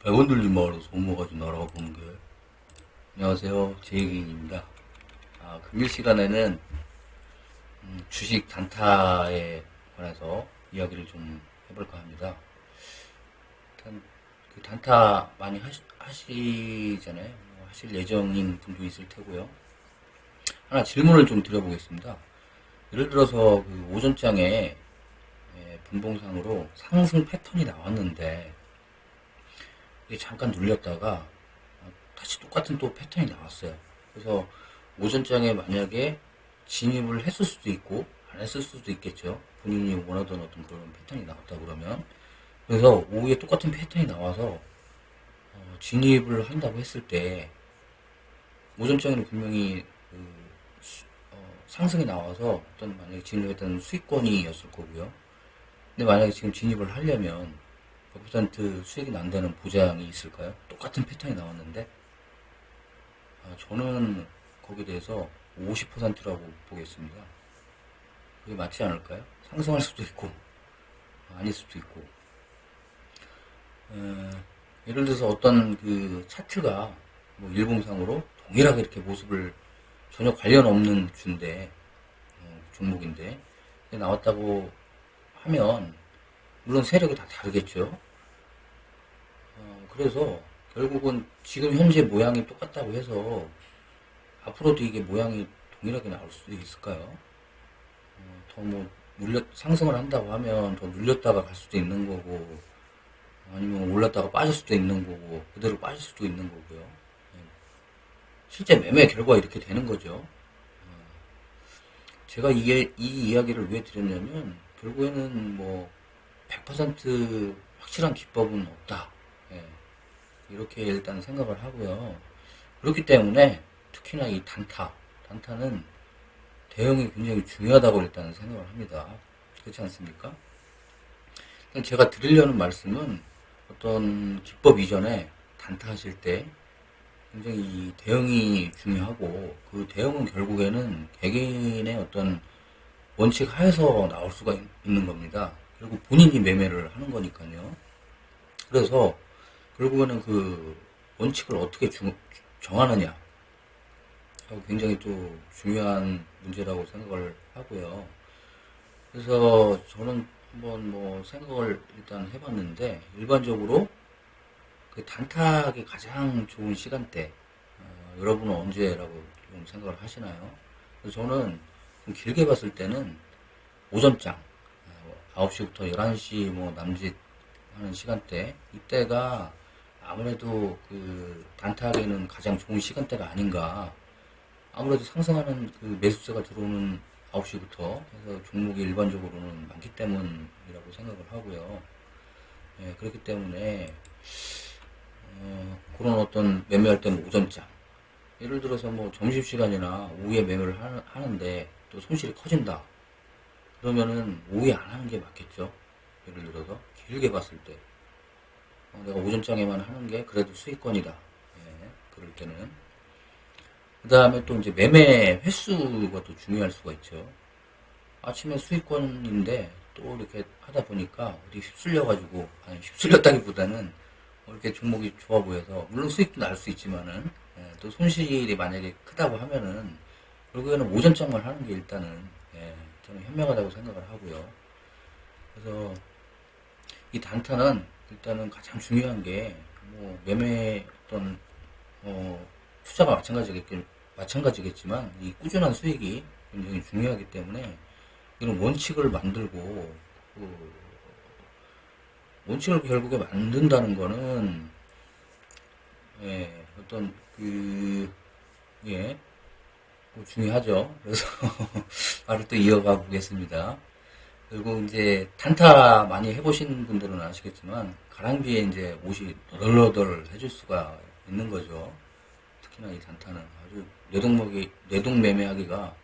100원 들린 마을에서 소모가지고 날아가 보는 게. 안녕하세요, 제이기입니다. 금일 시간에는 주식 단타에 관해서 이야기를 좀 해볼까 합니다. 일단 그 단타 많이 하시잖아요. 하실 예정인 분도 있을 테고요. 하나 질문을 좀 드려보겠습니다. 예를 들어서 그 오전장에 분봉상으로 상승 패턴이 나왔는데 이게 잠깐 눌렸다가 다시 똑같은 또 패턴이 나왔어요. 그래서 오전장에 만약에 진입을 했을 수도 있고 안 했을 수도 있겠죠. 본인이 원하던 어떤 그런 패턴이 나왔다 그러면. 그래서 오후에 똑같은 패턴이 나와서 진입을 한다고 했을 때 오전장에는 분명히 상승이 나와서 어떤 만약에 진입했던 수익권이었을 거고요. 근데 만약에 지금 진입을 하려면 100% 수익이 난다는 보장이 있을까요? 똑같은 패턴이 나왔는데 저는 거기에 대해서 50%라고 보겠습니다. 그게 맞지 않을까요? 상승할 수도 있고 아닐 수도 있고 예를 들어서 어떤 그 차트가 뭐 일봉상으로 동일하게 이렇게 모습을 전혀 관련 없는 주인데 종목인데 나왔다고 하면 물론 세력이 다 다르겠죠. 그래서 결국은 지금 현재 모양이 똑같다고 해서 앞으로도 이게 모양이 동일하게 나올 수도 있을까요? 더 뭐 상승을 한다고 하면 더 눌렸다가 갈 수도 있는 거고 아니면 올랐다가 빠질 수도 있는 거고 그대로 빠질 수도 있는 거고요. 실제 매매 결과가 이렇게 되는 거죠. 제가 이 이야기를 왜 드렸냐면 결국에는 뭐 100% 확실한 기법은 없다. 예, 이렇게 일단 생각을 하고요. 그렇기 때문에 특히나 이 단타는 대응이 굉장히 중요하다고 일단 생각을 합니다. 그렇지 않습니까? 제가 드리려는 말씀은 어떤 기법 이전에 단타 하실 때 굉장히 이 대응이 중요하고 그 대응은 결국에는 개개인의 어떤 원칙 하에서 나올 수가 있는 겁니다. 결국 본인이 매매를 하는 거니까요. 그래서 결국에는 그 원칙을 어떻게 정하느냐 굉장히 또 중요한 문제라고 생각을 하고요. 그래서 저는 한번 뭐 생각을 일단 해봤는데 일반적으로 그 단타하기 가장 좋은 시간대 여러분은 언제라고 좀 생각을 하시나요? 그래서 저는 좀 길게 봤을 때는 오전장 9시부터 11시 뭐 남짓 하는 시간대 이때가 아무래도 그 단타하기에는 가장 좋은 시간대가 아닌가. 아무래도 상승하는 그 매수세가 들어오는 9시부터 해서 종목이 일반적으로는 많기 때문이라고 생각을 하고요. 그렇기 때문에 그런 어떤 매매할 때는 오전장 예를 들어서 뭐 점심시간이나 오후에 매매를 하는데 또 손실이 커진다 그러면은 오후에 안 하는 게 맞겠죠. 예를 들어서 길게 봤을 때 내가 오전장에만 하는 게 그래도 수익권이다. 그럴 때는 그 다음에 또 이제 매매 횟수가 또 중요할 수가 있죠. 아침에 수익권인데 또 이렇게 하다 보니까 어디 휩쓸려가지고, 아니, 휩쓸렸다기보다는 이렇게 종목이 좋아 보여서, 물론 수익도 날 수 있지만은, 또 손실이 만약에 크다고 하면은, 결국에는 오전장만 하는 게 일단은, 저는 현명하다고 생각을 하고요. 그래서 이 단타는 일단은 가장 중요한 게, 뭐, 매매 어떤, 투자가 마찬가지겠지만, 이 꾸준한 수익이 굉장히 중요하기 때문에, 이런 원칙을 만들고 그 원칙을 결국에 만든다는 거는 어떤 그 중요하죠. 그래서 말을 또 이어가 보겠습니다. 그리고 이제 단타 많이 해보신 분들은 아시겠지만 가랑비에 이제 옷이 너덜너덜 해줄 수가 있는 거죠. 특히나 이 단타는 아주 뇌동 매매하기가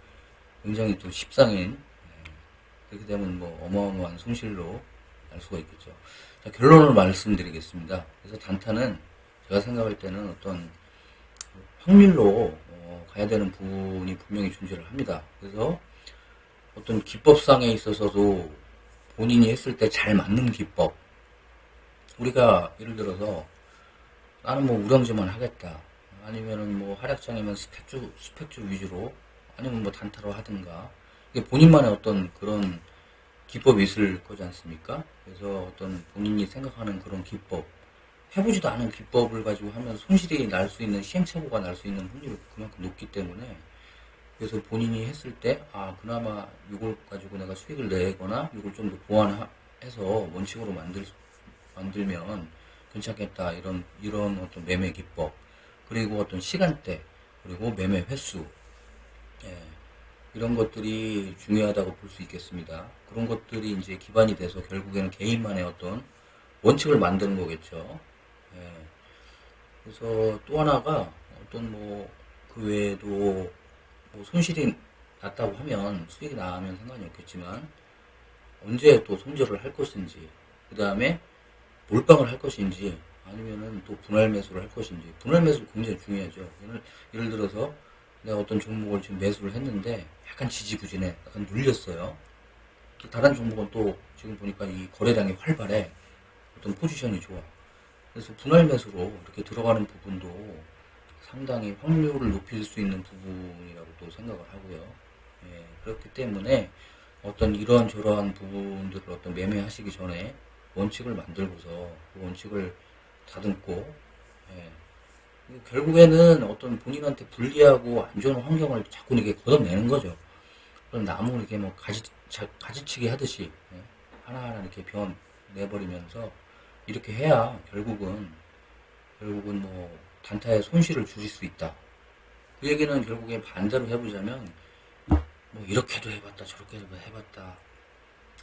굉장히 또 십상인 그렇게 되면 뭐 어마어마한 손실로 날 수가 있겠죠. 자, 결론을 말씀드리겠습니다. 그래서 단타는 제가 생각할 때는 어떤 확률로 가야 되는 부분이 분명히 존재를 합니다. 그래서 어떤 기법상에 있어서도 본인이 했을 때 잘 맞는 기법. 우리가 예를 들어서 나는 뭐 우량주만 하겠다. 아니면은 뭐 활약장이면 스펙주 위주로, 아니면 뭐 단타로 하든가. 이게 본인만의 어떤 그런 기법이 있을 거지 않습니까? 그래서 어떤 본인이 생각하는 그런 기법, 해보지도 않은 기법을 가지고 하면 손실이 날 수 있는, 시행착오가 날 수 있는 확률이 그만큼 높기 때문에, 그래서 본인이 했을 때, 아, 그나마 이걸 가지고 내가 수익을 내거나, 이걸 좀 더 보완해서 원칙으로 만들면 괜찮겠다. 이런 어떤 매매 기법, 그리고 어떤 시간대, 그리고 매매 횟수, 예, 이런 것들이 중요하다고 볼 수 있겠습니다. 그런 것들이 이제 기반이 돼서 결국에는 개인만의 어떤 원칙을 만드는 거겠죠. 예, 그래서 또 하나가 어떤 뭐 그 외에도 뭐 손실이 났다고 하면, 수익이 나면 상관이 없겠지만 언제 또 손절을 할 것인지, 그 다음에 몰빵을 할 것인지, 아니면은 또 분할 매수를 할 것인지. 분할 매수 굉장히 중요하죠. 예를 들어서 내가 어떤 종목을 지금 매수를 했는데 약간 지지부진해, 약간 눌렸어요. 또 다른 종목은 또 지금 보니까 이 거래량이 활발해, 어떤 포지션이 좋아. 그래서 분할 매수로 이렇게 들어가는 부분도 상당히 확률을 높일 수 있는 부분이라고 또 생각을 하고요. 예, 그렇기 때문에 어떤 이러한 저러한 부분들을 어떤 매매하시기 전에 원칙을 만들고서 그 원칙을 다듬고, 예, 결국에는 어떤 본인한테 불리하고 안 좋은 환경을 자꾸 이렇게 걷어내는 거죠. 그럼 나무 이렇게 뭐 가지치기 하듯이, 예, 하나하나 이렇게 변 내버리면서 이렇게 해야 결국은 뭐 단타의 손실을 줄일 수 있다. 그 얘기는 결국에 반대로 해보자면, 뭐 이렇게도 해봤다 저렇게도 해봤다,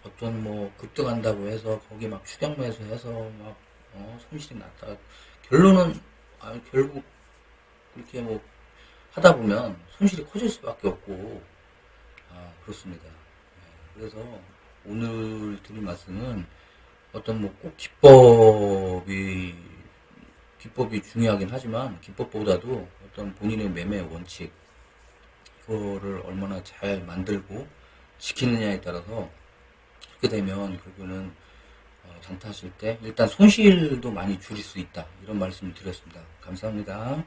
어떤 뭐 급등한다고 해서 거기 막 추격 매수해서 막 손실이 났다. 결론은 결국 그렇게 뭐 하다 보면 손실이 커질 수밖에 없고, 그렇습니다. 예, 그래서 오늘 드릴 말씀은 어떤 뭐 꼭 기법이 중요하긴 하지만, 기법보다도 어떤 본인의 매매 원칙, 이거를 얼마나 잘 만들고 지키느냐에 따라서, 그렇게 되면 결국에는 단타하실 때 일단 손실도 많이 줄일 수 있다, 이런 말씀을 드렸습니다. 감사합니다.